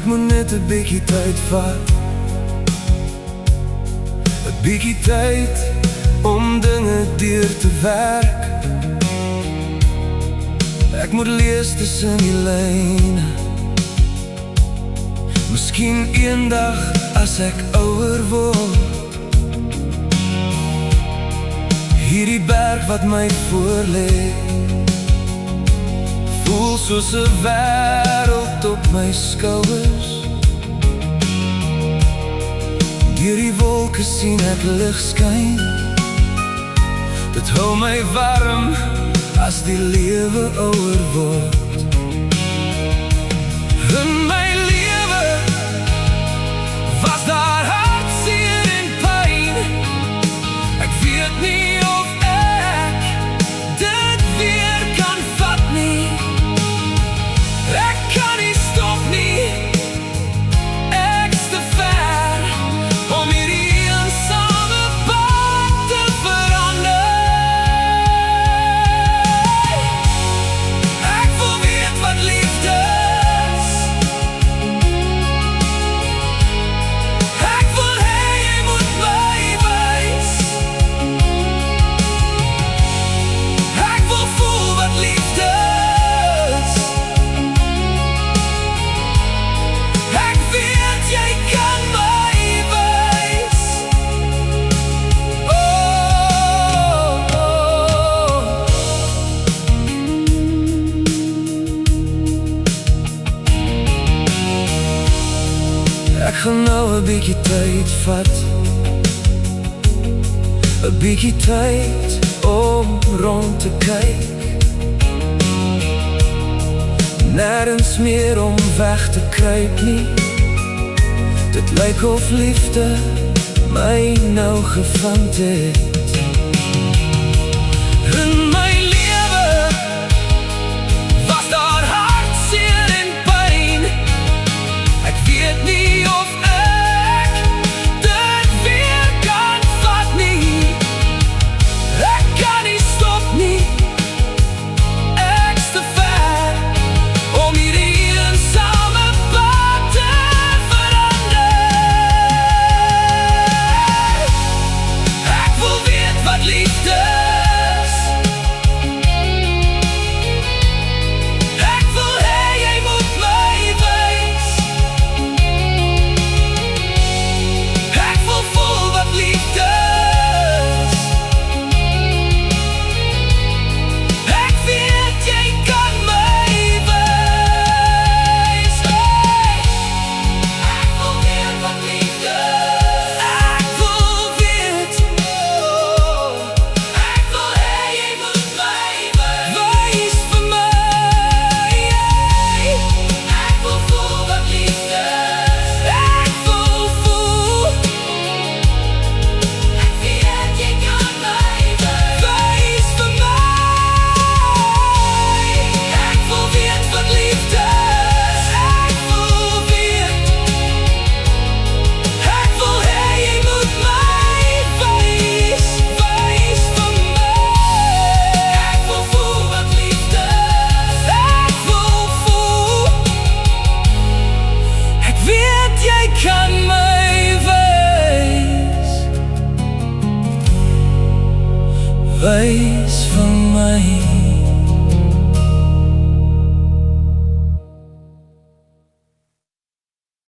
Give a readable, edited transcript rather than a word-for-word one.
moet net 'n bietjie tyd vat, 'n bietjie tyd om dinge deur te werk. Ek moet lees tussen die lyne. Miskien eendag as ek ouer word, hierdie berg wat my voorlê voel soos 'n wêreld op my skouers. Deur die wolke sien ek lig skyn, dit hou my warm as die lewe ouer word. In my lewe was daar hartseer en pyn. Ek weet nie of ek dit weer kan vat nie. Ek kan nie stop nie, ek's te ver om hierdie eensame pad te verander. Ek wil weet wat liefde is. Ek wil hê jy moet my wys. Ek wil voel wat liefde is. Ek weet jy kan my wys. Oh, oh. Ek gaan nou 'n bietjie tyd vat, 'n bietjie tyd om rond te kyk. Nêrens meer om weg te kruip nie. Dit lyk of liefde my nou gevind het. In my lewe was daar hartseer en pyn. Ek weet nie of ek dit weer kan vat nie. Ek kan nie stop nie, ek's te ver om hierdie eensame pad te verander. Ek wil weet wat liefde is. Ek wil hê jy moet my wys. Ek wil voel wat liefde is. Ek weet jy kan my wys. Ek wil weet wat liefde is. Ek wil weet. Ek wil hê jy moet my wys. Wys vir my. Ek wil voel wat liefde is. Ek wil voel. Ek weet jy kan my wys. Wys vir my. Ek wil weet wat liefde is. Ek wil weet. Ek wil hê jy moet my wys. Wys vir my. Ek wil voel wat liefde is. Ek wil voel. Ek weet jy kan my wys. Wys vir my.